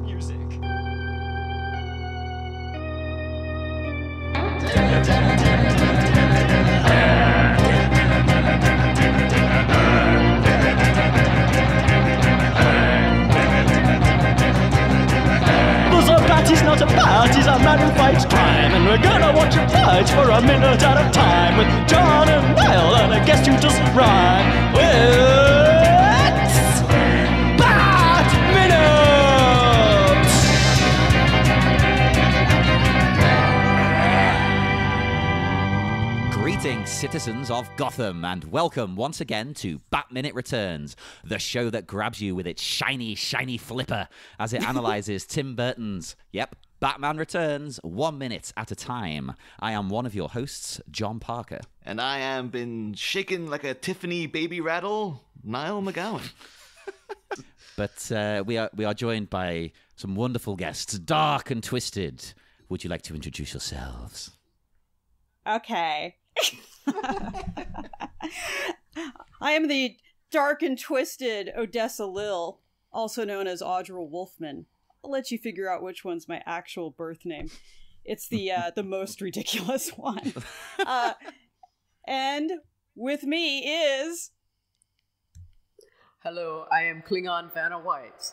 music. He's not a bat, he's a man who fights crime. And we're gonna watch him fight for a minute at a time. With John and Niall and a guest who doesn't rhyme. It's Bat Minute! Greetings, citizens of Gotham, and welcome once again to Bat Minute Returns, the show that grabs you with its shiny, shiny flipper as it analyzes Tim Burton's, Batman Returns 1 minute at a time. I am one of your hosts, John Parker. And I am been shaken like a Tiffany baby rattle, Niall McGowan. But we are joined by some wonderful guests, dark and twisted. Would you like to introduce yourselves? Okay. I am the dark and twisted Odessa Lil, also known as Audra Wolfmann. I'll let you figure out which one's my actual birth name. It's the most ridiculous one. And with me is... Hello, I am Klingon Vanna White.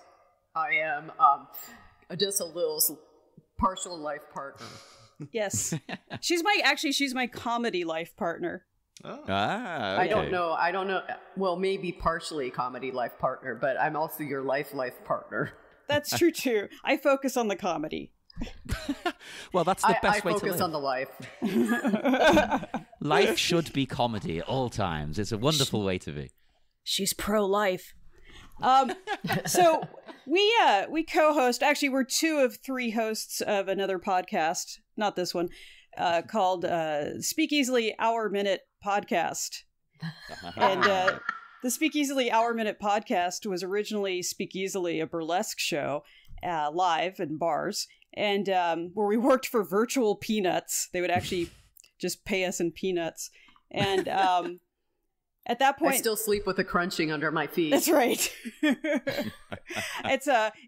I am Odessa Lil's partial life partner. Yes. She's my comedy life partner. Oh. Ah, okay. I don't know. Well, maybe partially comedy life partner, but I'm also your life partner. That's true, too. I focus on the comedy. Well, that's the best way to live. I focus on the life. Life should be comedy at all times. It's a wonderful way to be. She's pro-life. So we co-host. Actually, we're 2 of 3 hosts of another podcast, not this one, called Speak Easily Hour Minute Podcast. And the Speak Easily Hour Minute Podcast was originally Speak Easily, a burlesque show, live in bars, and where we worked for virtual peanuts. They would actually just pay us in peanuts. And at that point, I still sleep with the crunching under my feet. That's right.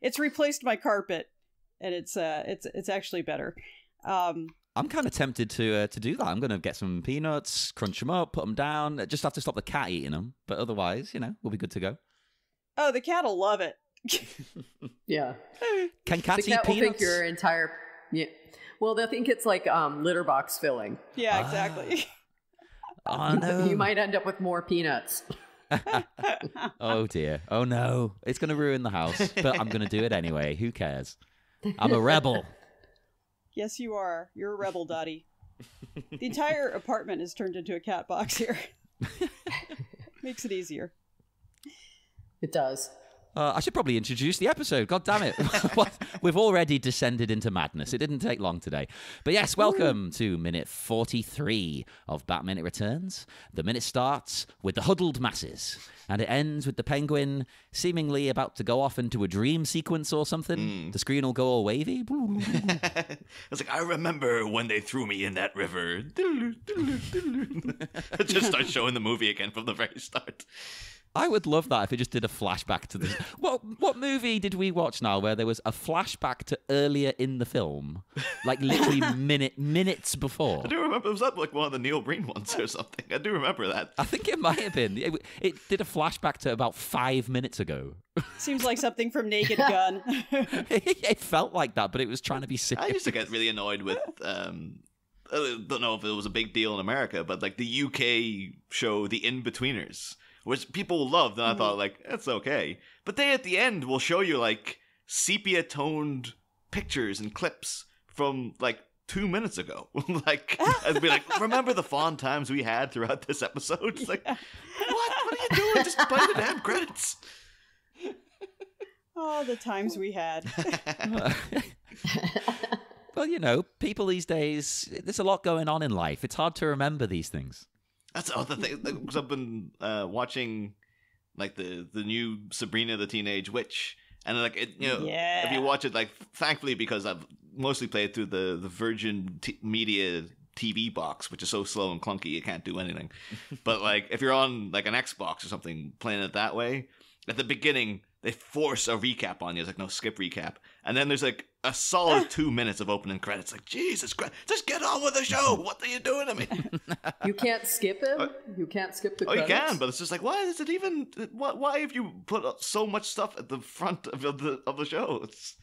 It's replaced my carpet, and it's actually better. I'm kind of tempted to do that. I'm going to get some peanuts, crunch them up, put them down. Just have to stop the cat eating them, but otherwise, we'll be good to go. Oh, the cat will love it. Yeah. Can cats the eat cat will peanuts? think your entire Well, they'll think it's like litter box filling. Yeah, exactly. Oh no! You might end up with more peanuts. Oh dear! Oh no! It's going to ruin the house, but I'm going to do it anyway. Who cares? I'm a rebel. Yes, you are. You're a rebel, Dottie. The entire apartment is turned into a cat box here. Makes it easier. It does. I should probably introduce the episode. God damn it. We've already descended into madness. It didn't take long today. But yes, welcome to minute 43 of Bat Minute Returns. The minute starts with the huddled masses, and it ends with the penguin seemingly about to go off into a dream sequence or something. The screen will go all wavy. It's like, I remember when they threw me in that river. It just starts showing the movie again from the very start. I would love that if it just did a flashback to this. What movie did we watch now where there was a flashback to earlier in the film? Like literally minutes before. I do remember. Was that like one of the Neil Breen ones or something? I do remember that. I think it might have been. It did a flashback to about 5 minutes ago. Seems like something from Naked Gun. It felt like that, but it was trying to be serious. I used to get really annoyed with... I don't know if it was a big deal in America, but like the UK show The In-Betweeners, which people loved, and I thought, like, that's okay. But they, at the end, will show you, like, sepia-toned pictures and clips from, like, 2 minutes ago. Like, I'd be like, remember the fun times we had throughout this episode? It's like, what? What are you doing? Just play the damn credits. Oh, the times we had. Well, people these days, there's a lot going on in life. It's hard to remember these things. That's the other thing, because I've been watching like the new Sabrina the Teenage Witch, and like if you watch it, like thankfully because I've mostly played through the Virgin Media TV box, which is so slow and clunky you can't do anything. But like if you're on like an Xbox or something playing it that way, at the beginning, they force a recap on you. It's like, no, skip recap. And then there's like a solid 2 minutes of opening credits. Like, Jesus Christ, just get on with the show. What are you doing to me? You can't skip him? You can't skip the credits? You can, but it's just like, why is it even... Why have you put so much stuff at the front of the show? It's...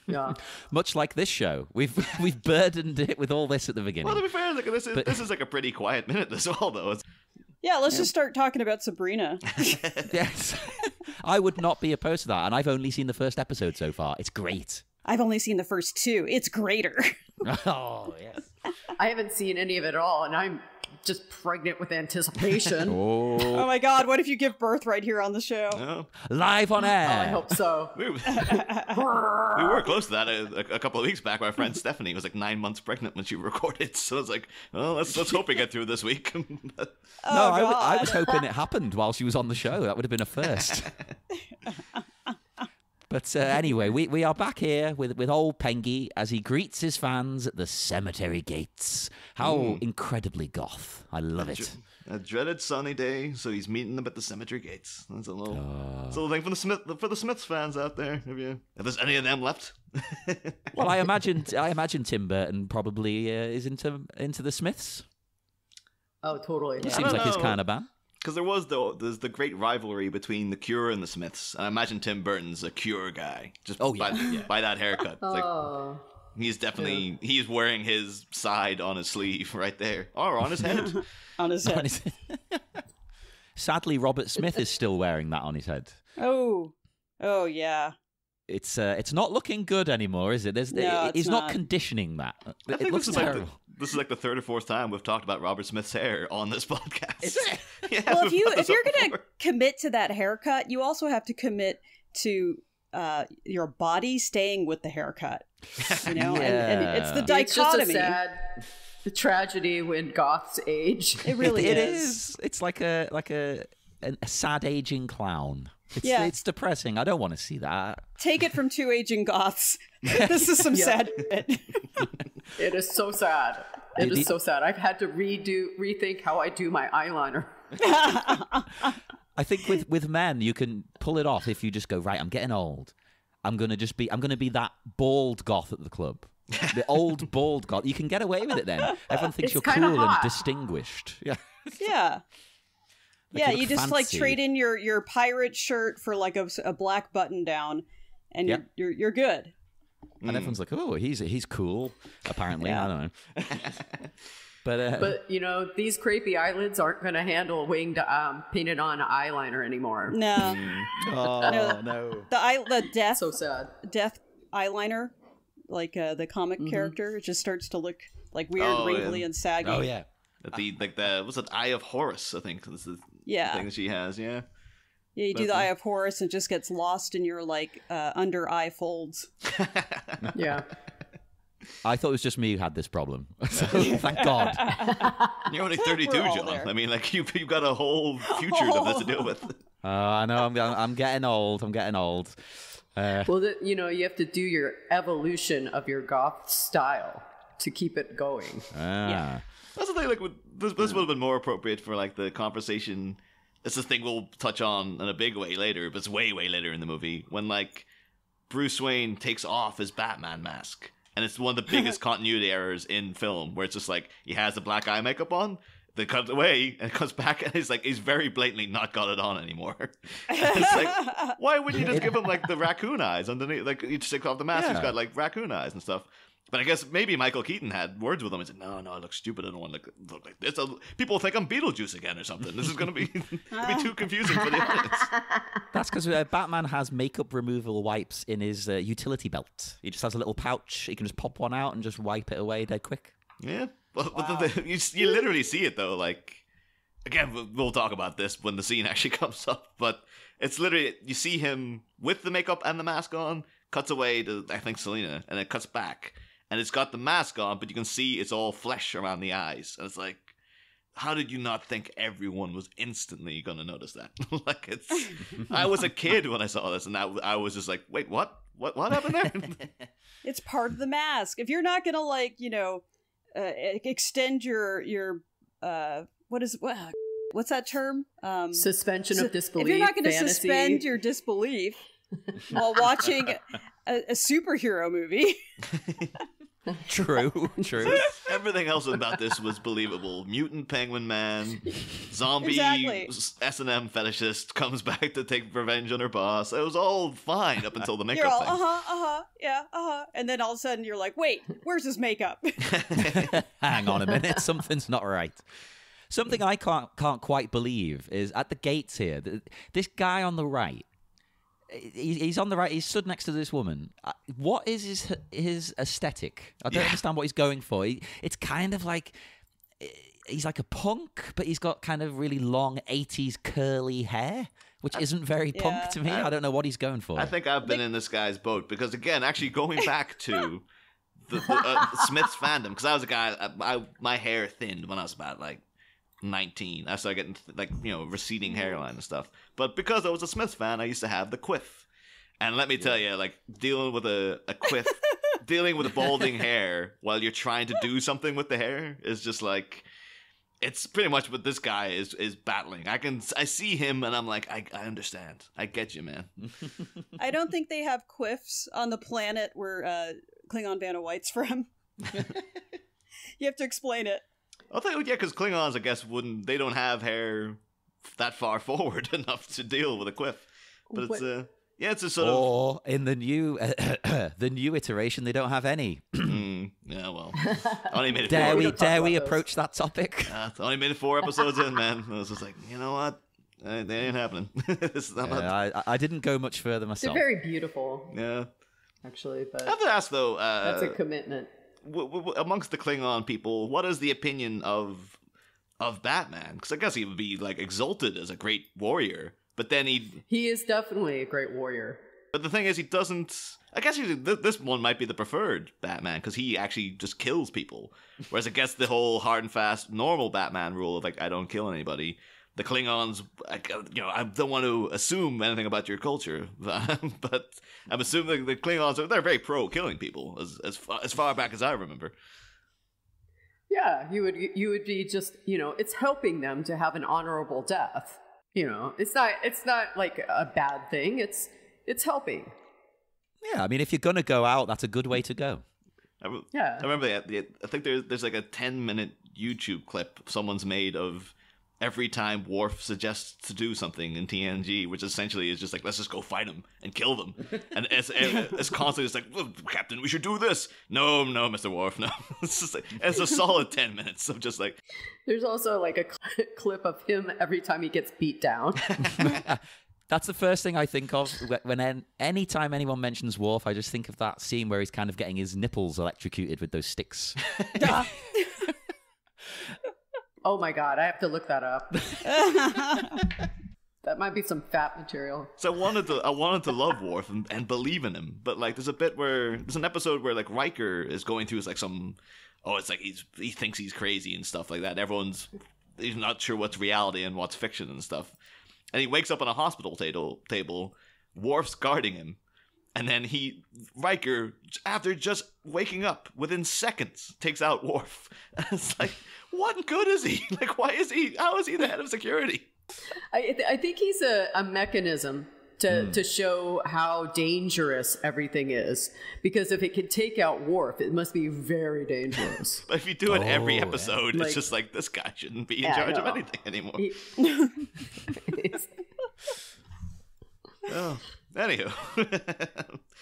Yeah. Much like this show, we've burdened it with all this at the beginning. Well, to be fair, like, this is like a pretty quiet minute as well, though. Yeah, let's just start talking about Sabrina. Yes. I would not be opposed to that, and I've only seen the first episode so far. It's great. I've only seen the first 2. It's greater. Oh, yes. I haven't seen any of it all, and I'm just pregnant with anticipation. Oh my God, what if you give birth right here on the show? No. Live on air. Oh, I hope so. We were close to that a couple of weeks back. My friend Stephanie was like 9 months pregnant when she recorded, so I was like, well, let's hope we get through this week. I was hoping it happened while she was on the show. That would have been a first. But anyway, we are back here with old Pengy as he greets his fans at the cemetery gates. How incredibly goth. I love it. A dreaded sunny day, so he's meeting them at the cemetery gates. That's a little thing for the Smiths fans out there. If there's any of them left. Well, I imagine Tim Burton probably is into the Smiths. Oh, totally. It seems like his kind of band. Because there's the great rivalry between the Cure and the Smiths. I imagine Tim Burton's a Cure guy, just by that haircut. It's he's definitely he's wearing his side on his sleeve right there, or on his head. On his head. Sadly, Robert Smith is still wearing that on his head. Oh yeah. It's not looking good anymore, is it? He's not conditioning that. It looks terrible. This is like the third or fourth time we've talked about Robert Smith's hair on this podcast. Is it? Yeah, Well, if you're gonna commit to that haircut, you also have to commit to your body staying with the haircut. You know, and it's the dichotomy. It's just a sad tragedy when goths age. It really It is. is. It's like a sad aging clown. It's depressing. I don't want to see that. Take it from 2 aging goths. This is some sad shit. It is so sad. It is so sad. I've had to rethink how I do my eyeliner. I think with men, you can pull it off if you just go, right, I'm getting old. I'm gonna be that bald goth at the club. The old bald goth. You can get away with it then. Everyone thinks you're cool and distinguished. Yeah. Yeah. Yeah, you just fancy. like trade in your pirate shirt for like a black button down, and you're good. And everyone's like, oh, he's cool. Apparently, I don't know. But you know, these crepey eyelids aren't going to handle winged painted on eyeliner anymore. No. no. The death. So sad. Death eyeliner, like the comic character, it just starts to look like weird, wrinkly, and saggy. Oh yeah. What's it? Eye of Horus, I think. This is the thing that she has. Yeah. Yeah, you do the Eye of Horus and it just gets lost in your like under eye folds. Yeah. I thought it was just me who had this problem. So thank God. You're only 32, John. There. I mean, like you've got a whole future of this to deal with. I know. I'm getting old. Well, you have to do your evolution of your goth style to keep it going. Yeah. That's the thing. Like, this would have been more appropriate for like the conversation. It's a thing we'll touch on in a big way later, but it's way later in the movie when like Bruce Wayne takes off his Batman mask, and it's one of the biggest continuity errors in film, where it's just like he has the black eye makeup on, then comes away and comes back, and he's very blatantly not got it on anymore. It's like, why wouldn't you just give him like the raccoon eyes underneath? Like you just take off the mask, he's got like raccoon eyes and stuff. But I guess maybe Michael Keaton had words with him and said, no, it looks stupid. I don't want to look like this. People think I'm Beetlejuice again or something. This is going to be too confusing for the audience. That's because Batman has makeup removal wipes in his utility belt. He just has a little pouch. He can just pop one out and just wipe it away dead quick. Yeah. But you literally see it, though. Like, again, we'll talk about this when the scene actually comes up. But it's literally, you see him with the makeup and the mask on, cuts away to, I think, Selena, and it cuts back. And it's got the mask on, but you can see it's all flesh around the eyes. And it's like, how did you not think everyone was instantly going to notice that? Like, I was a kid when I saw this, and I was just like, wait, what? What happened there? It's part of the mask. If you're not going to, like, extend your what's what's that term? Suspension of disbelief. If you're not going to fantasy. suspend your disbelief while watching a superhero movie. True. Everything else about this was believable. Mutant Penguin Man, zombie S&M fetishist comes back to take revenge on her boss. It was all fine up until the makeup You're all, thing. and then all of a sudden you're like, wait, where's his makeup? Hang on a minute, something's not right. Something I can't quite believe is at the gates here. This guy on the right. He's on the right. He's stood next to this woman. What is his aesthetic? I don't understand what he's going for. It's kind of like he's like a punk, but he's got kind of really long 80s curly hair, which isn't very punk to me. I don't know what he's going for. I think I've been in this guy's boat because, again, actually going back to the Smiths fandom, because I was a guy. My hair thinned when I was about 19. I started getting receding hairline and stuff. But because I was a Smiths fan, I used to have the quiff. And let me tell you, dealing with a quiff, dealing with balding hair while you're trying to do something with the hair is just it's pretty much what this guy is battling. I see him and I'm like, I understand. I get you, man. I don't think they have quiffs on the planet where Klingon Vanna White's from. You have to explain it. I think, because Klingons, I guess, they don't have hair that far forward enough to deal with a quiff. But it's a sort of... Or in the new iteration, they don't have any. Yeah, well, I only made it dare we approach that topic? I only made it 4 episodes in, man. I was just like, you know what? They ain't happening. I didn't go much further myself. They're very beautiful. Yeah. Actually, but... I have to ask, though... that's a commitment. Amongst the Klingon people, what is the opinion of Batman? Because I guess he would be exalted as a great warrior, but then he is definitely a great warrior. But the thing is, he doesn't. I guess this one might be the preferred Batman because he actually just kills people, whereas I guess the whole hard and fast normal Batman rule of I don't kill anybody. The Klingons, I don't want to assume anything about your culture, but I'm assuming the Klingons they're very pro killing people as far back as I remember. Yeah, you would be just it's helping them to have an honorable death. It's not like a bad thing. It's helping. Yeah, I mean, if you're gonna go out, that's a good way to go. I remember I think there's a 10-minute YouTube clip someone's made of every time Worf suggests to do something in TNG, which essentially is just let's just go fight them and kill them. And it's constantly just well, Captain, we should do this. No, Mr. Worf, no. It's just it's a solid 10 minutes of just There's also a clip of him every time he gets beat down. That's the first thing I think of anytime anyone mentions Worf. I just think of that scene where he's kind of getting his nipples electrocuted with those sticks. Oh my god, I have to look that up. That might be some fat material. So I wanted to love Worf and believe in him, but there's an episode where Riker is going through he thinks he's crazy and stuff like that. He's not sure what's reality and what's fiction and stuff. And he wakes up on a hospital table. Worf's guarding him. And then Riker, after just waking up within seconds, takes out Worf. And it's what good is he? How is he the head of security? I think he's a mechanism to show how dangerous everything is. Because if it can take out Worf, it must be very dangerous. But if you do it every episode, it's just this guy shouldn't be in charge of anything anymore. Oh. Anywho,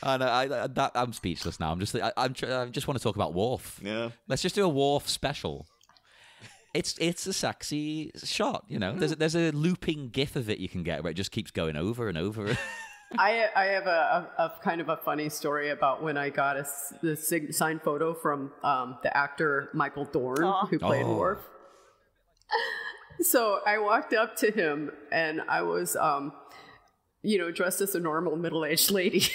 I'm speechless now. I just want to talk about Worf. Yeah, let's just do a Worf special. It's a sexy shot, There's a looping GIF of it you can get where it just keeps going over and over. I have a kind of a funny story about when I got the signed photo from the actor Michael Dorn who played Worf. So I walked up to him and I was dressed as a normal middle-aged lady.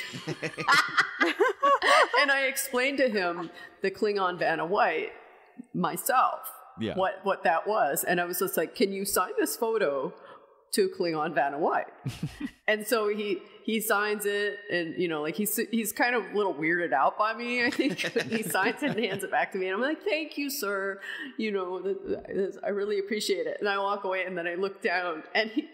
And I explained to him the Klingon Vanna White myself, what that was. And I was just can you sign this photo to Klingon Vanna White. And so he signs it, and like he's kind of a little weirded out by me, I think. He signs it and hands it back to me, and I'm like, thank you, sir, I really appreciate it. And I walk away, and then I look down, and he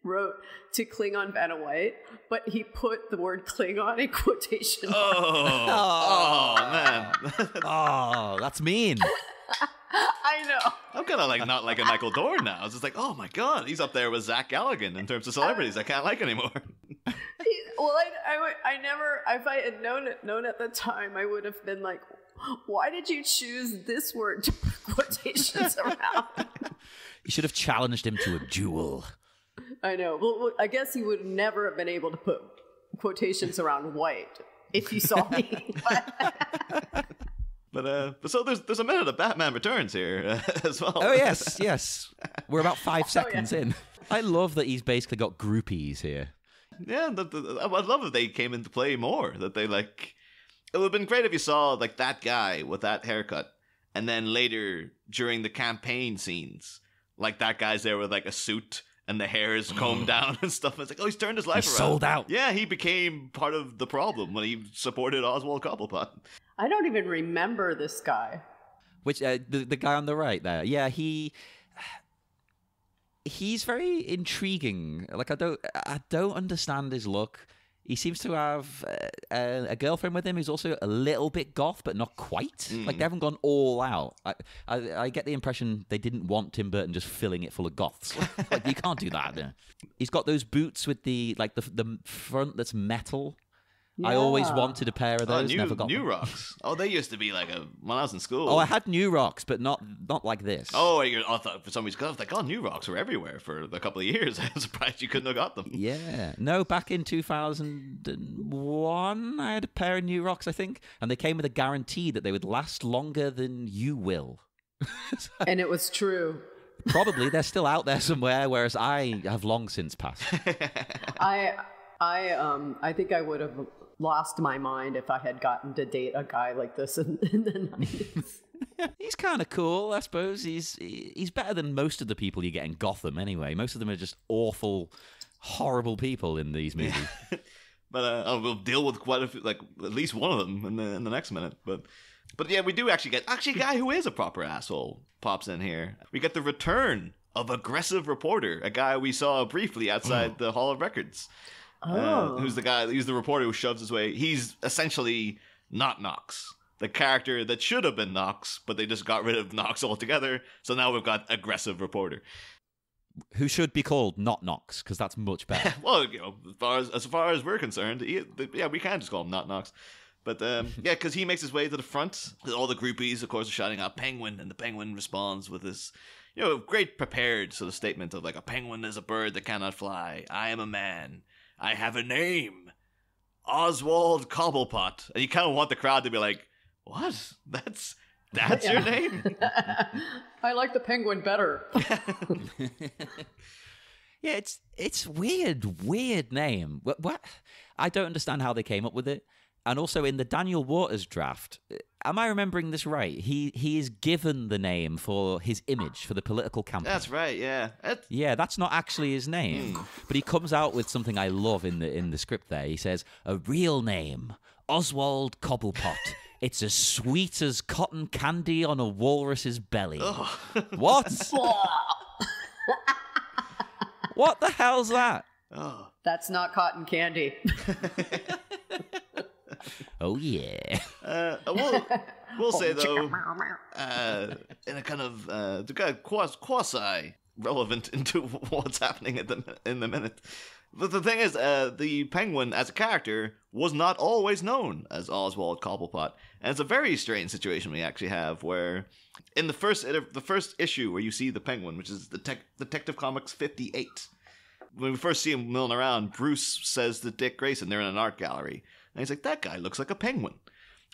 wrote to Klingon Vanna White, but he put the word Klingon in quotation marks. Oh man. Oh, that's mean. I know. I'm kind of like not like a Michael Dorn now. It's just like, oh my god, he's up there with Zach Galligan in terms of celebrities I can't like anymore. Well, if I had known at the time, I would have been like, why did you choose this word to put quotations around? You should have challenged him to a duel. I know. Well, I guess he would never have been able to put quotations around White if you saw me. But so there's a minute of Batman Returns here as well. Oh, yes. We're about 5 seconds in. I love that he's basically got groupies here. Yeah, I'd love if they came into play more. That they like, it would have been great if you saw like that guy with that haircut, and then later during the campaign scenes, like that guy's there with like a suit and the hair is combed down and stuff. It's like, oh, he's turned his life around. Sold out. Yeah, he became part of the problem when he supported Oswald Cobblepot. I don't even remember this guy. Which the guy on the right there? Yeah, he's very intriguing. Like I don't understand his look. He seems to have a girlfriend with him who's also a little bit goth, but not quite. Like they haven't gone all out. I get the impression they didn't want Tim Burton just filling it full of goths. Like you can't do that. Yeah. He's got those boots with the front that's metal. Yeah. I always wanted a pair of those. Never got New them. Rocks. Oh, they used to be like when I was in school. Oh, I had New Rocks, but not like this. Oh, I thought for some reason, I was like, oh, New Rocks were everywhere for a couple of years. I was surprised you couldn't have got them. Yeah. No, back in 2001, I had a pair of New Rocks, I think, and they came with a guarantee that they would last longer than you will. And it was true. Probably they're still out there somewhere, whereas I have long since passed. I think I would have lost my mind if I had gotten to date a guy like this in the 90s. He's kind of cool, I suppose. He's better than most of the people you get in Gotham anyway. Most of them are just awful, horrible people in these movies. Yeah. But we'll deal with quite a few, like at least one of them in the next minute. But yeah, we do actually get a guy who is a proper asshole pops in here. We get the return of aggressive reporter, a guy we saw briefly outside the Hall of Records. Who's the reporter who shoves his way. He's essentially not Knox, the character that should have been Knox, but they just got rid of Knox altogether. So now we've got aggressive reporter, who should be called not Knox, because that's much better. Well, as far as we're concerned, we can just call him not Knox. But because he makes his way to the front, all the groupies, of course, are shouting out "Penguin," and the Penguin responds with this, great prepared sort of statement of like, "A penguin is a bird that cannot fly. I am a man. I have a name, Oswald Cobblepot." And you kind of want the crowd to be like, "What? That's your name?" I like the penguin better. Yeah, it's weird name. What? I don't understand how they came up with it. And also in the Daniel Waters draft, am I remembering this right? He is given the name for his image for the political campaign. That's right, yeah. Yeah, that's not actually his name. But he comes out with something I love in the script there. He says, "A real name, Oswald Cobblepot. It's as sweet as cotton candy on a walrus's belly." Oh. What? What the hell's that? Oh. That's not cotton candy. Oh, yeah. We'll say, though, in a kind of quasi-relevant into what's happening in the minute. But the thing is, the Penguin, as a character, was not always known as Oswald Cobblepot. And it's a very strange situation we actually have, where in the first issue where you see the Penguin, which is Detective Comics 58, when we first see him milling around, Bruce says to Dick Grayson, they're in an art gallery, and he's like, "That guy looks like a penguin."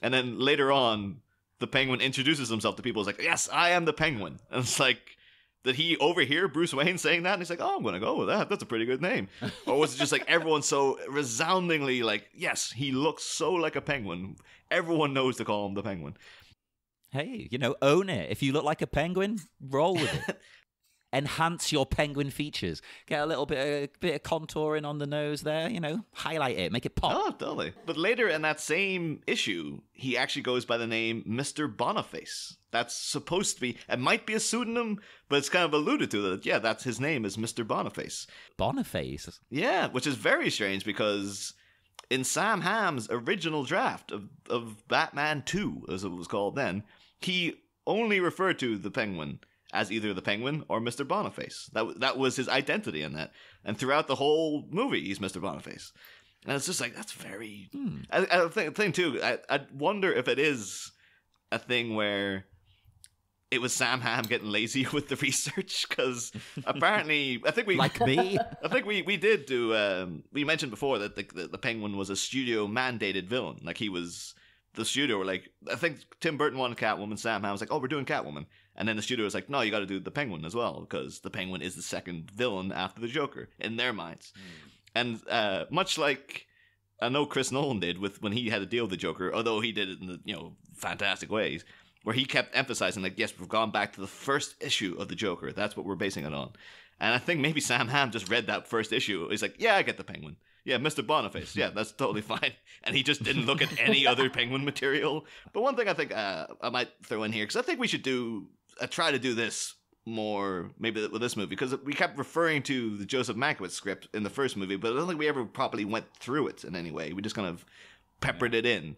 And then later on, the Penguin introduces himself to people. He's like, "Yes, I am the Penguin." And it's like, did he overhear Bruce Wayne saying that? And he's like, "Oh, I'm going to go with that. That's a pretty good name." Or was it just like everyone so resoundingly like, "Yes, he looks so like a penguin. Everyone knows to call him the Penguin." Hey, own it. If you look like a penguin, roll with it. enhance your penguin features. Get a little bit of contouring on the nose there, highlight it, make it pop. Oh, totally. But later in that same issue, he actually goes by the name Mr. Boniface. That's supposed to be, it might be a pseudonym, but it's kind of alluded to that, yeah, that's his name is Mr. Boniface. Boniface? Yeah, which is very strange because in Sam Hamm's original draft of Batman 2, as it was called then, he only referred to the Penguin as either the Penguin or Mr. Boniface. That was his identity in that. And throughout the whole movie, he's Mr. Boniface. And it's just like, that's very... I think, too, I wonder if it is a thing where it was Sam Hamm getting lazy with the research, because apparently, I think we... Like me? I think we did do... we mentioned before that the Penguin was a studio-mandated villain. Like, he was... The studio were like... I think Tim Burton wanted Catwoman, Sam Hamm was like, oh, we're doing Catwoman. And then the studio was like, no, you got to do the Penguin as well, because the Penguin is the second villain after the Joker, in their minds. And much like I know Chris Nolan did when he had to deal with the Joker, although he did it in the fantastic ways, where he kept emphasizing, like, yes, we've gone back to the first issue of the Joker. That's what we're basing it on. And I think maybe Sam Hamm just read that first issue. He's like, yeah, I get the Penguin. Yeah, Mr. Boniface. Yeah, that's totally fine. And he just didn't look at any other Penguin material. But one thing I think I might throw in here, because I think we should try to do this more, maybe with this movie, because we kept referring to the Joseph Mankiewicz script in the first movie, but I don't think we ever properly went through it in any way. We just kind of peppered it in.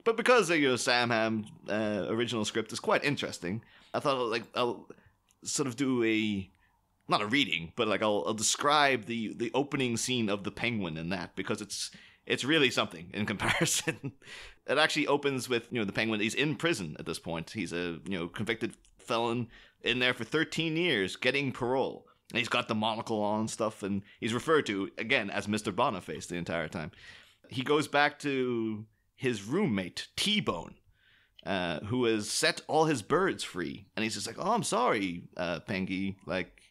But because Sam Hamm's original script is quite interesting, I thought I'll sort of do not a reading, but I'll describe the opening scene of the Penguin in that, because it's really something in comparison. It actually opens with the Penguin. He's in prison at this point. He's a convicted felon in there for 13 years, getting parole. And he's got the monocle on and stuff, and he's referred to again as Mr. Boniface the entire time. He goes back to his roommate T-Bone, who has set all his birds free, and he's just like, "Oh, I'm sorry, Pengy. Like,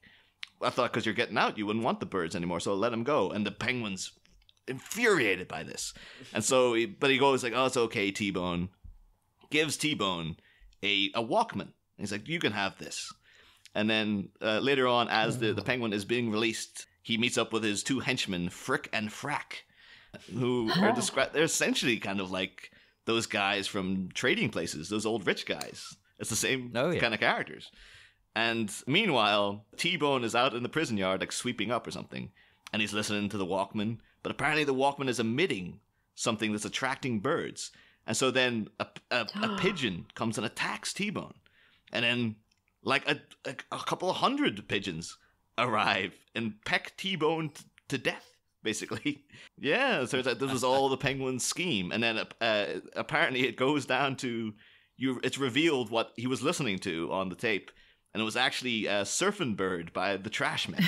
I thought because you're getting out, you wouldn't want the birds anymore, so let him go." And the Penguin's infuriated by this, and so he goes like, "Oh, it's okay, T-Bone." Gives T-Bone a Walkman. He's like, "You can have this." And then later on, as the Penguin is being released, he meets up with his two henchmen, Frick and Frack, who are described. They're essentially kind of like those guys from Trading Places, those old rich guys. It's the same kind of characters. And meanwhile, T-Bone is out in the prison yard, like sweeping up or something, and he's listening to the Walkman. But apparently, the Walkman is emitting something that's attracting birds. And so then a pigeon comes and attacks T-Bone, and then like a couple of hundred pigeons arrive and peck T-Bone to death. Basically. Yeah, so this was all the Penguin's scheme. And then apparently it goes down to, it's revealed what he was listening to on the tape. And it was actually Surfing Bird by the Trashmen.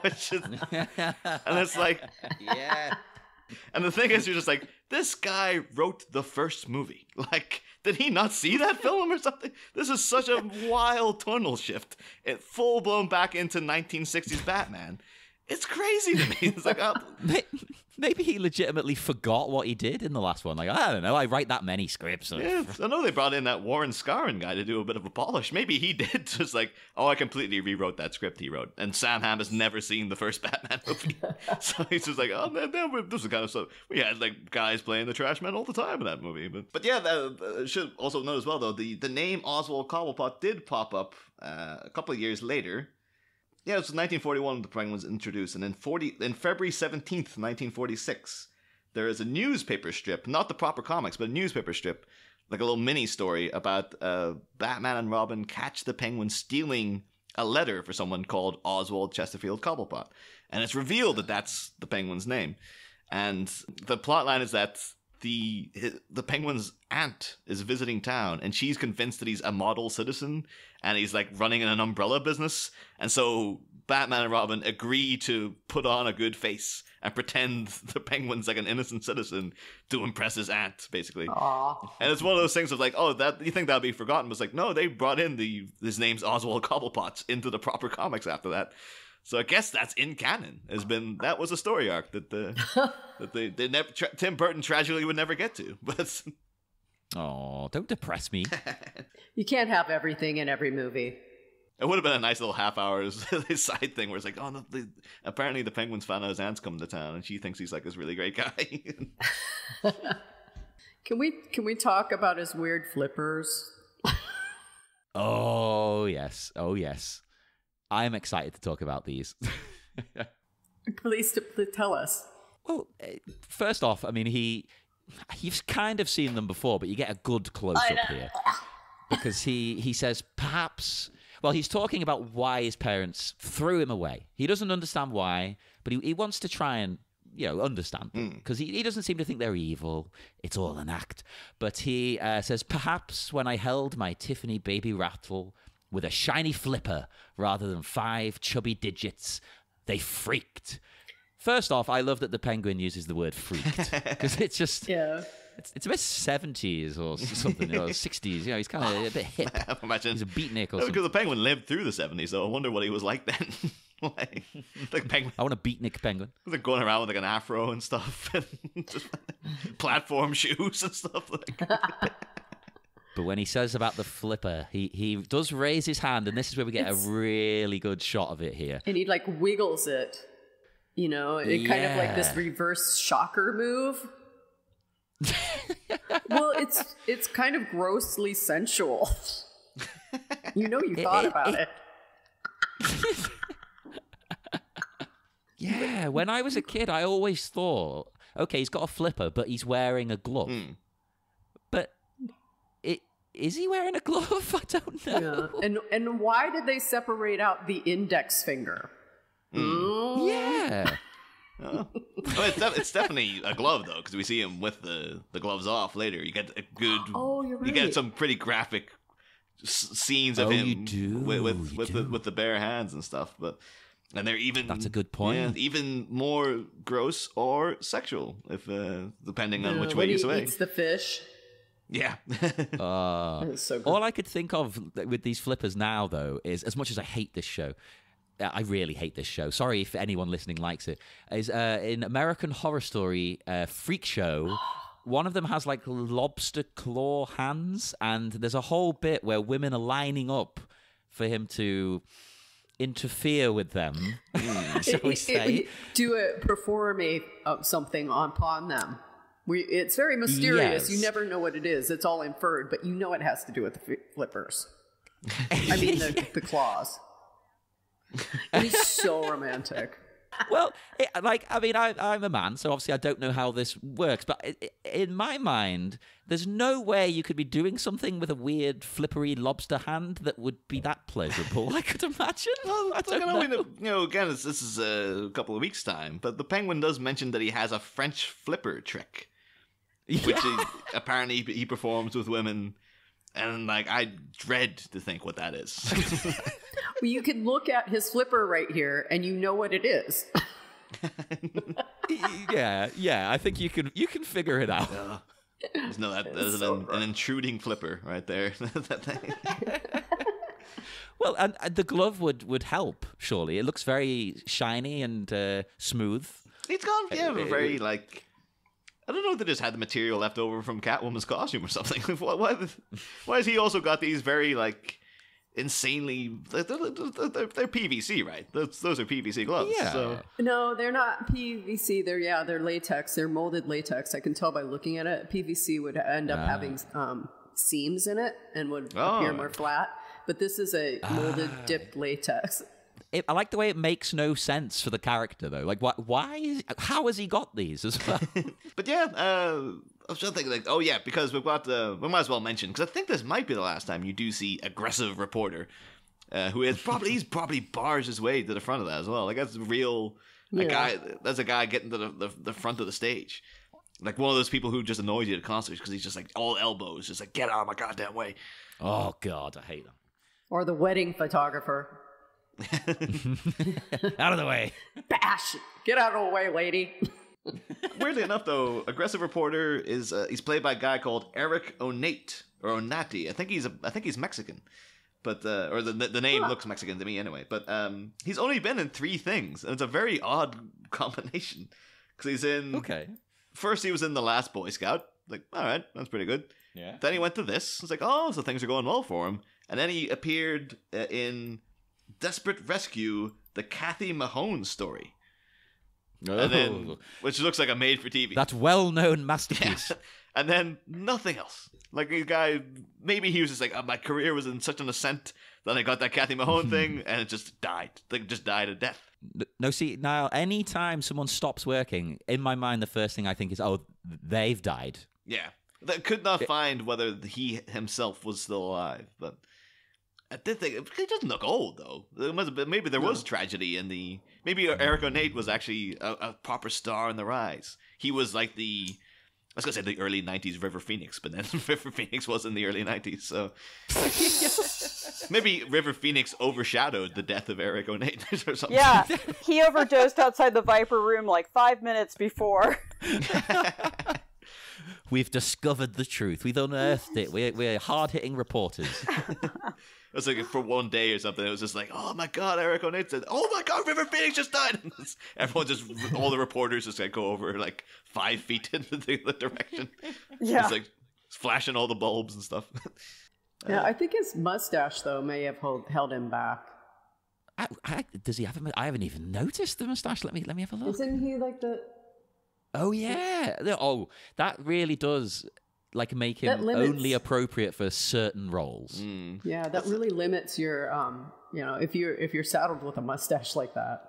Which is, and it's like, yeah. And the thing is, you're just like, this guy wrote the first movie. Like, did he not see that film or something? This is such a wild tonal shift. It full blown back into 1960s Batman. It's crazy to me. It's like, maybe he legitimately forgot what he did in the last one. Like, I don't know, I write that many scripts. Yeah, I know they brought in that Warren Scarron guy to do a bit of a polish. Maybe he did just like, I completely rewrote that script he wrote. And Sam Hamm has never seen the first Batman movie. So he's just like, this is kind of stuff. We had like guys playing the trash men all the time in that movie. But yeah, should also note as well, though, the name Oswald Cobblepot did pop up a couple of years later. Yeah, it was 1941 the Penguin was introduced, and in February 17th, 1946, there is a newspaper strip, not the proper comics, but a newspaper strip, like a little mini story about Batman and Robin catch the Penguin stealing a letter for someone called Oswald Chesterfield Cobblepot. And it's revealed that that's the Penguin's name. And the plot line is that the Penguin's aunt is visiting town, and she's convinced that he's a model citizen, and he's like running an umbrella business. And so Batman and Robin agree to put on a good face and pretend the Penguin's like an innocent citizen to impress his aunt, basically. Aww. And it's one of those things of like, oh, that you think that'll be forgotten? But it's like, no, they brought in his name's Oswald Cobblepot into the proper comics after that. So I guess that's in canon. That was a story arc that they never Tim Burton tragically would never get to. But oh, don't depress me. You can't have everything in every movie. It would have been a nice little half hours side thing where it's like, oh, no, apparently the penguin's fan of his aunt's come to town, and she thinks he's like this really great guy. Can we talk about his weird flippers? Oh yes, oh yes. I'm excited to talk about these. Please tell us. Well, first off, I mean, you've kind of seen them before, but you get a good close-up here. Because he says, perhaps... Well, he's talking about why his parents threw him away. He doesn't understand why, but he wants to try and, understand them. Because he doesn't seem to think they're evil. It's all an act. But he says, perhaps when I held my Tiffany baby rattle with a shiny flipper rather than 5 chubby digits, they freaked. First off, I love that the penguin uses the word freaked. Because it's just... Yeah. It's a bit 70s or something, or 60s. He's kind of a bit hip. I imagine He's a beatnik or something. Because the penguin lived through the 70s, so I wonder what he was like then. like penguin. I want a beatnik penguin. They're going around with like an afro and stuff, and just platform shoes and stuff. But when he says about the flipper, he does raise his hand, and this is where we get a really good shot of it here. And he like wiggles it, kind of like this reverse shocker move. Well, it's kind of grossly sensual. You thought about it. Yeah, when I was a kid, I always thought, okay, he's got a flipper, but he's wearing a glove. But is he wearing a glove? I don't know. Yeah. And why did they separate out the index finger? Yeah. Well, it's definitely a glove though, because we see him with the gloves off later. You get a good. Oh, you're right. You get some pretty graphic scenes of him you do. with the bare hands and stuff. And they're even. That's a good point. Yeah, even more gross or sexual, if depending on which way you sway. Eats the fish. Yeah. So good. All I could think of with these flippers now, though, is as much as I hate this show. I really hate this show. Sorry if anyone listening likes it. Is in American Horror Story Freak Show, one of them has like lobster claw hands, and there's a whole bit where women are lining up for him to interfere with them. Shall we say? Perform something upon them. It's very mysterious. Yes. You never know what it is. It's all inferred, but it has to do with the flippers. I mean the claws. He's so romantic. Well, I'm a man, so obviously I don't know how this works. But in my mind, there's no way you could be doing something with a weird, flippery lobster hand that would be that pleasurable. I could imagine. Well, I don't know. Again, this is a couple of weeks' time, but the penguin does mention that he has a French flipper trick, which apparently he performs with women. And I dread to think what that is. Well, you can look at his flipper right here, and you know what it is. Yeah. I think you can figure it out. No, that is an intruding flipper right there. That thing. Well, and the glove would help. Surely, it looks very shiny and smooth. It's gone, very like. I don't know if they just had the material left over from Catwoman's costume or something. Why has he also got these very, insanely... They're PVC, right? Those are PVC gloves. Yeah. So. No, they're not PVC. They're latex. They're molded latex. I can tell by looking at it. PVC would end up having seams in it and would appear more flat. But this is a molded, dipped latex. I like the way it makes no sense for the character, though. Like, how has he got these as well? But yeah, I was just thinking, because we've got we might as well mention, because I think this might be the last time you do see aggressive reporter, he's probably bars his way to the front of that as well. Like, that's real, that's a guy getting to the front of the stage. Like, one of those people who just annoys you at concerts because he's just like all elbows, just like, get out of my goddamn way. Oh, God, I hate them. Or the wedding photographer. Out of the way. Bash! Get out of the way, lady. Weirdly enough, though, aggressive reporter is he's played by a guy called Eric Onate or Onati. I think he's Mexican, but or the name looks Mexican to me anyway. But he's only been in 3 things, and it's a very odd combination because he's in. Okay. First, he was in The Last Boy Scout. Like, all right, that's pretty good. Yeah. Then he went to this. It's like, oh, so things are going well for him. And then he appeared in Desperate Rescue, the Kathy Mahone story. Oh. And then, which looks like a made-for-TV. That well-known masterpiece. And then nothing else. Like, the guy, maybe he was just like, my career was in such an ascent, then I got that Kathy Mahone thing, and it just died. Like, just died a death. No, see, now, anytime someone stops working, in my mind, the first thing I think is, oh, they've died. Yeah. That could not find whether he himself was still alive, but I did think he doesn't look old though. There must have been, maybe there was tragedy in the. Maybe Eric O'Neill was actually a proper star in the rise. He was like I was gonna say the early '90s River Phoenix, but then River Phoenix was in the early '90s, so maybe River Phoenix overshadowed the death of Eric O'Neill or something. Yeah, he overdosed outside the Viper room like 5 minutes before. We've discovered the truth. We've unearthed it. We're hard-hitting reporters. It was like for one day or something. It was just like, oh my god, Eric O'Neill said, oh my god, River Phoenix just died. And everyone just, all the reporters just like go over like 5 feet into the direction. Yeah, just like flashing all the bulbs and stuff. Yeah, I think his mustache though may have held him back. Does he have I haven't even noticed the mustache. Let me have a look. Isn't he like the? Oh yeah. Oh, that really does like make him limits... only appropriate for certain roles. Mm. Yeah, that really limits your if you're saddled with a mustache like that.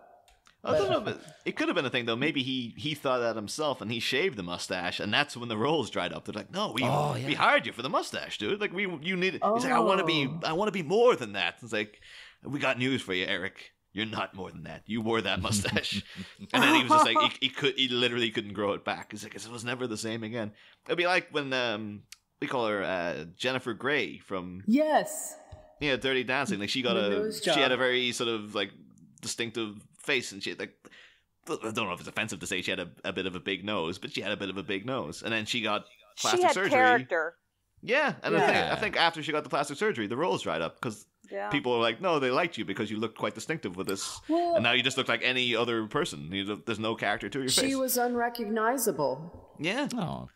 I don't know, but it could have been a thing though. Maybe he thought that himself and he shaved the mustache, and that's when the roles dried up. They're like, no, we hired you for the mustache, dude. Like you need it. He's like, I want to be more than that. It's like, we got news for you, Eric. You're not more than that. You wore that mustache. And then he was just like, he literally couldn't grow it back. He's like, it was never the same again. It'd be like when we call her Jennifer Grey from Dirty Dancing. Like she had a very sort of like distinctive face, and she had, like, I don't know if it's offensive to say she had a bit of a big nose, but she had a bit of a big nose. And then she got plastic surgery. Character. Yeah, and I think after she got the plastic surgery, the roles dried up because people are like, no, they liked you because you looked quite distinctive with this, and now you just look like any other person. There's no character to your face. She was unrecognizable. Yeah. Oh.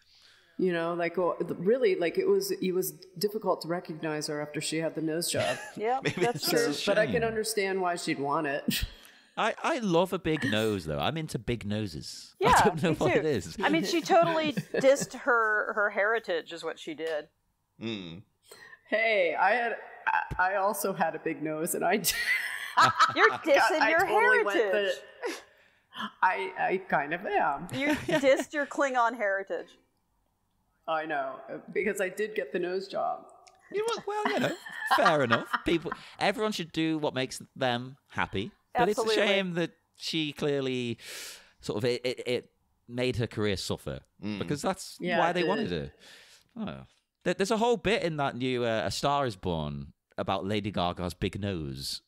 You know, like really, like it was difficult to recognize her after she had the nose job. Yeah, that's true. But I can understand why she'd want it. I love a big nose, though. I'm into big noses. Yeah, I don't know me what too. it is. I mean, she totally dissed her heritage, is what she did. Mm. Hey, I also had a big nose, and I. You're dissing your heritage. I kind of am. You dissed your Klingon heritage. I know, because I did get the nose job. Well, fair enough. Everyone should do what makes them happy. But Absolutely. It's a shame that she clearly sort of it made her career suffer because that's why they wanted her. Oh. There's a whole bit in that new A Star Is Born about Lady Gaga's big nose.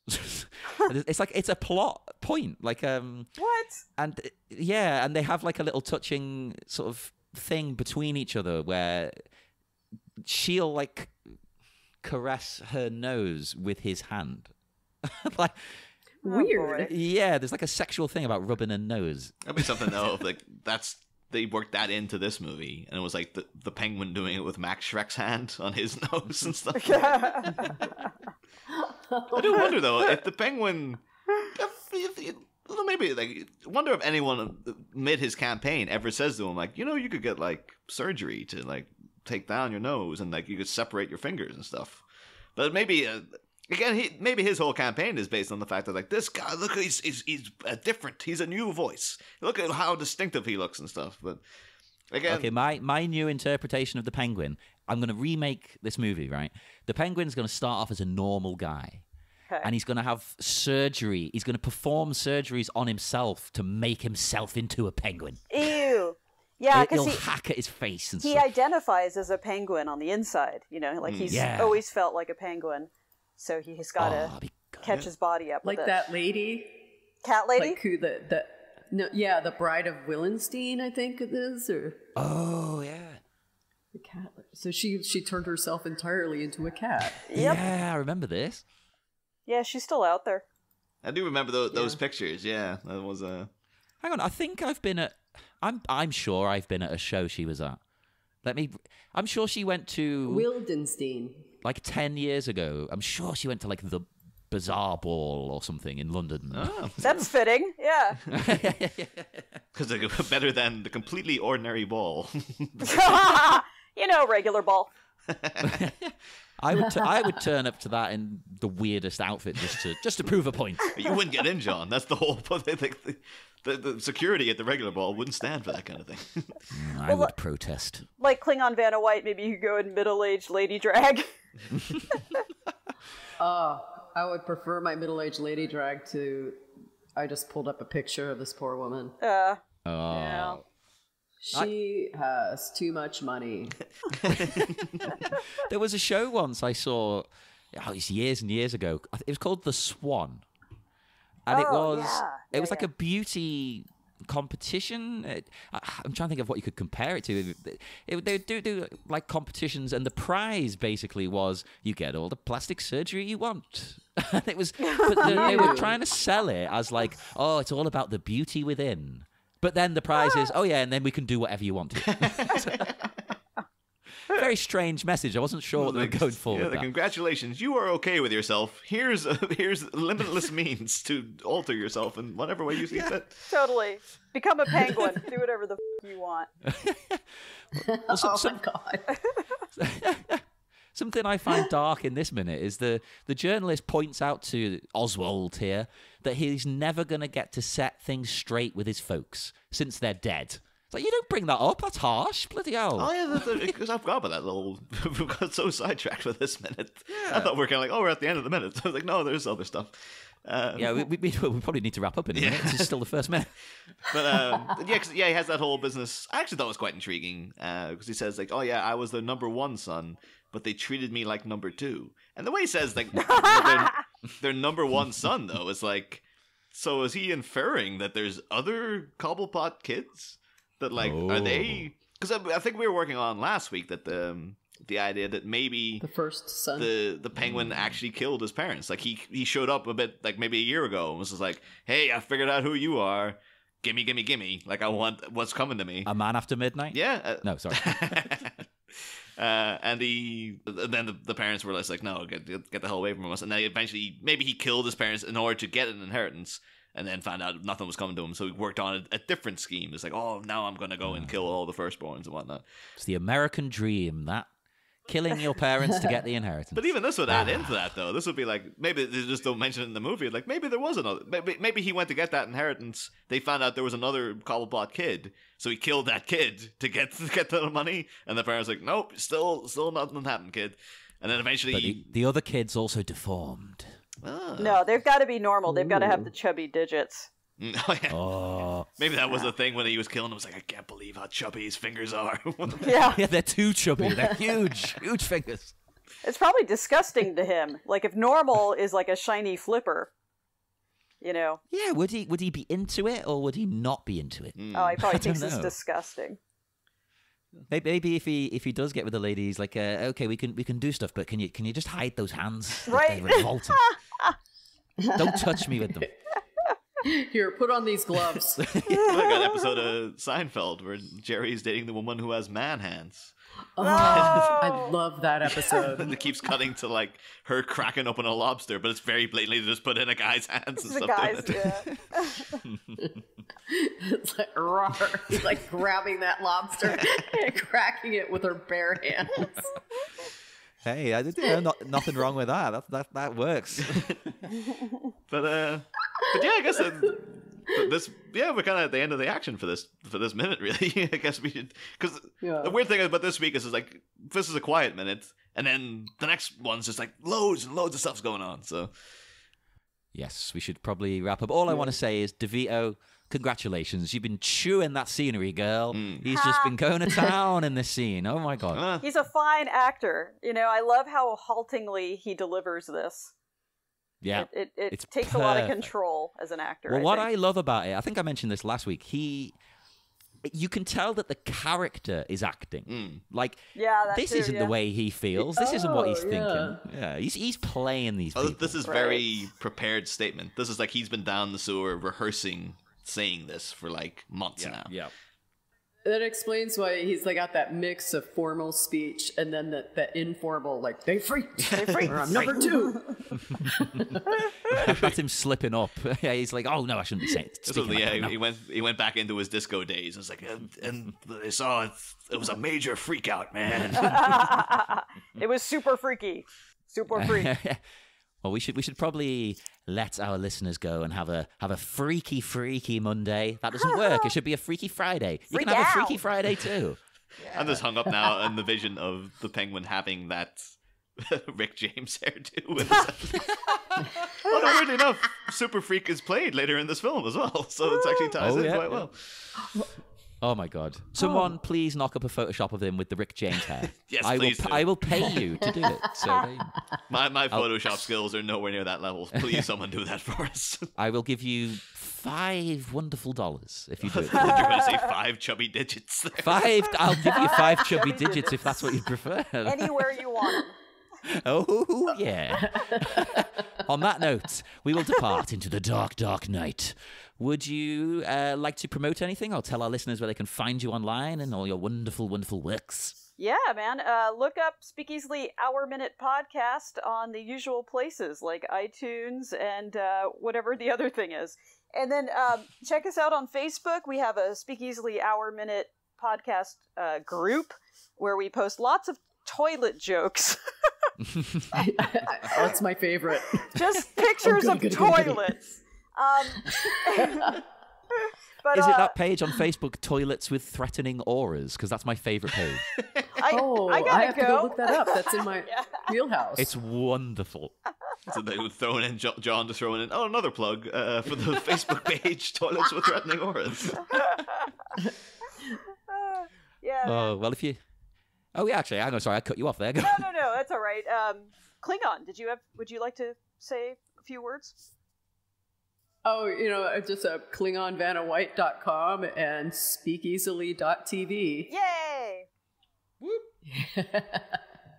It's like it's a plot point, like what? And and they have like a little touching sort of thing between each other where she'll like caress her nose with his hand, like. Weird. Yeah, there's like a sexual thing about rubbing a nose. That'd be something though. Like they worked that into this movie, and it was like the penguin doing it with Max Schreck's hand on his nose and stuff. I do wonder though if the penguin, maybe like wonder if anyone mid his campaign ever says to him like, you could get like surgery to like take down your nose and like you could separate your fingers and stuff, but maybe. Again, maybe his whole campaign is based on the fact that, like, this guy, look, he's different. He's a new voice. Look at how distinctive he looks and stuff. But again, okay, my new interpretation of the Penguin. I'm going to remake this movie. Right, the Penguin's going to start off as a normal guy, and he's going to have surgery. He's going to perform surgeries on himself to make himself into a penguin. Ew. Yeah, because he'll hack at his face and he stuff. identifies as a penguin on the inside. Like he's always felt like a penguin. So he's got to catch his body up with like that lady. Cat lady? Like who the Bride of Willenstein, I think it is. Or oh, yeah. The cat. So she turned herself entirely into a cat. Yep. Yeah, I remember this. Yeah, she's still out there. I do remember those pictures. Yeah, that was a... Hang on, I think I've been at... I'm sure I've been at a show she was at. I'm sure she went to... Wildenstein. Like 10 years ago. I'm sure she went to like the bazaar ball or something in London. Oh. That's fitting. Yeah. Because they're better than the completely ordinary ball. Regular ball. I would turn up to that in the weirdest outfit just to prove a point. You wouldn't get in, John. That's the whole. The security at the regular ball wouldn't stand for that kind of thing. I would protest. Like Klingon Vanna White, maybe you could go in middle-aged lady drag. I would prefer my middle-aged lady drag to. I just pulled up a picture of this poor woman. Yeah. She has too much money. There was a show once I saw, it's years and years ago. It was called The Swan, and it was like a beauty competition. I'm trying to think of what you could compare it to. They do like competitions, and the prize basically was you get all the plastic surgery you want. And it was, but they were trying to sell it as like, oh, it's all about the beauty within. But then the prize is, oh yeah, and then we can do whatever you want to. Very strange message. I wasn't sure what they were going for. Yeah, congratulations, you are okay with yourself. Here's limitless means to alter yourself in whatever way you see fit. Totally. Become a penguin. Do whatever the you want. My God. Something I find dark in this minute is the journalist points out to Oswald here that he's never going to get to set things straight with his folks since they're dead. It's like, you don't bring that up. That's harsh. Bloody hell. Oh, yeah, because I forgot about that little... We got so sidetracked for this minute. Yeah. I thought we were kind of like, we're at the end of the minute. I was like, no, there's other stuff. We probably need to wrap up in a minute. This is still the first minute. But, he has that whole business. I actually thought it was quite intriguing because he says, like, oh, yeah, I was their number one son, but they treated me like number two. And the way he says, like, their number one son, though, is like, so is he inferring that there's other Cobblepot kids? That, like, are they... Because I think we were working on last week that the idea that maybe... The first son. The penguin actually killed his parents. Like, he showed up a bit, like, maybe a year ago and was just like, hey, I figured out who you are. Gimme, gimme, gimme. Like, I want what's coming to me. A Man After Midnight? Yeah. No, sorry. And then the parents were like, no, get the hell away from us. And then eventually, maybe he killed his parents in order to get an inheritance. And then found out nothing was coming to him, so he worked on a different scheme. It's like, oh, now I'm going to go and kill all the firstborns and whatnot. It's the American dream, that. Killing your parents to get the inheritance. But even this would add into that, though. This would be like, maybe they just don't mention it in the movie. Like, maybe there was another. Maybe he went to get that inheritance. They found out there was another Cobblepot kid, so he killed that kid to get the money. And the parents were like, nope, still nothing happened, kid. And then eventually... But the other kid's also deformed. No, they've got to be normal. They've got to have the chubby digits. Oh, yeah. Oh. Maybe that was the thing when he was killing him. It was like, I can't believe how chubby his fingers are. Yeah, they're too chubby. They're huge fingers. It's probably disgusting to him. Like, if normal is like a shiny flipper, you know. Yeah, would he be into it or would he not be into it? Oh, he probably thinks it's disgusting. Maybe if he does get with the lady, he's like, okay, we can do stuff, but can you just hide those hands? Right. They're revolting. Don't touch me with them. Here, put on these gloves. Like that episode of Seinfeld where Jerry's dating the woman who has man hands. Oh, I love that episode. And it keeps cutting to like her cracking open a lobster, but it's very blatantly just put in a guy's hands and stuff. It's like raw. He's like grabbing that lobster and cracking it with her bare hands. Hey, I didn't nothing wrong with that. That works. But yeah, I guess we're kind of at the end of the action for this minute, really. I guess we should, because the weird thing about this week is like this is a quiet minute, and then the next one's just like loads and loads of stuff's going on. So yes, we should probably wrap up. All I want to say is, DeVito, congratulations. You've been chewing that scenery, girl. He's just been going to town in this scene. Oh my god, he's a fine actor. You know, I love how haltingly he delivers this. Yeah, it takes perfect. a lot of control as an actor. Well, what I love about it, I think I mentioned this last week, you can tell that the character is acting. Like, this isn't the way he feels. This isn't what he's thinking. Yeah, he's playing these people. This is very prepared statement. This is like he's been down the sewer rehearsing saying this for like months now. Yeah. That explains why he's like got that mix of formal speech and then that informal, like, they freaked. Or I'm number 2. That's him slipping up. Yeah, he's like, oh no, I shouldn't be saying it. So, yeah, he went back into his disco days. It's like, and they saw it was a major freak out, man. It was super freaky. Super freak. Well, we should probably let our listeners go and have a freaky Monday. That doesn't work. It should be a Freaky Friday. You can have a Freaky Friday too. Yeah. I'm just hung up now in the vision of the Penguin having that Rick James hairdo. Well, no, weirdly enough, Super Freak is played later in this film as well, so it actually ties in quite well. Oh my God! Someone please knock up a Photoshop of him with the Rick James hair. Yes, please. I will pay you to do it. So my Photoshop skills are nowhere near that level. Please, someone do that for us. I will give you $5 wonderful if you do it. You're going to say 5 chubby digits. There. 5. I'll give you 5 chubby digits if that's what you prefer. Anywhere you want them. Oh yeah. On that note, we will depart into the dark night. Would you like to promote anything or tell our listeners where they can find you online and all your wonderful works? Yeah, man. Look up Speak Easily Hour Minute Podcast on the usual places like iTunes and whatever the other thing is. And then check us out on Facebook. We have a Speak Easily Hour Minute Podcast group where we post lots of toilet jokes. That's my favorite. Just pictures of toilets. But, is it that page on Facebook, Toilets with Threatening Auras? Because that's my favorite page. I gotta have to go look that up. That's in my wheelhouse. It's wonderful. So they would throw in John to throw in, another plug for the Facebook page, Toilets with Threatening Auras. Yeah. Oh, well, if you... Oh, yeah, actually, I'm sorry, I cut you off there. No, that's all right. Klingon, would you like to say a few words? Oh, just KlingonVannaWhite.com and SpeakEasily.tv. Yay! Whoop.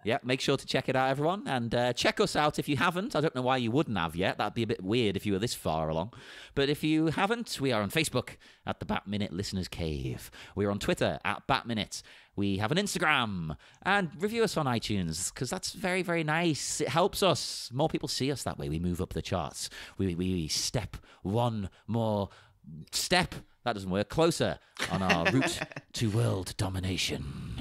Yeah, make sure to check it out, everyone. And check us out if you haven't. I don't know why you wouldn't have yet. That'd be a bit weird if you were this far along. But if you haven't, we are on Facebook at the Bat Minute Listeners Cave. We're on Twitter at Bat Minute. We have an Instagram. And review us on iTunes, because that's very, very nice. It helps us. More people see us that way. We move up the charts. We step one more step. That doesn't work. Closer on our route to world domination.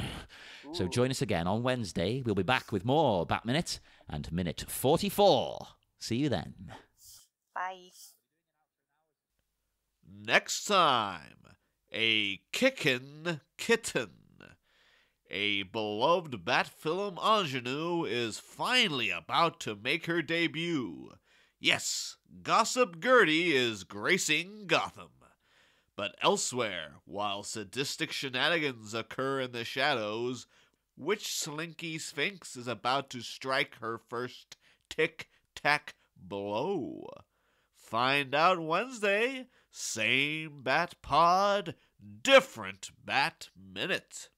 So join us again on Wednesday. We'll be back with more Bat Minute and Minute 44. See you then. Bye. Next time, a kickin' kitten. A beloved Bat film ingenue is finally about to make her debut. Yes, Gossip Gertie is gracing Gotham. But elsewhere, while sadistic shenanigans occur in the shadows, which slinky sphinx is about to strike her first tic-tac blow? Find out Wednesday. Same Bat Pod, different Bat Minute.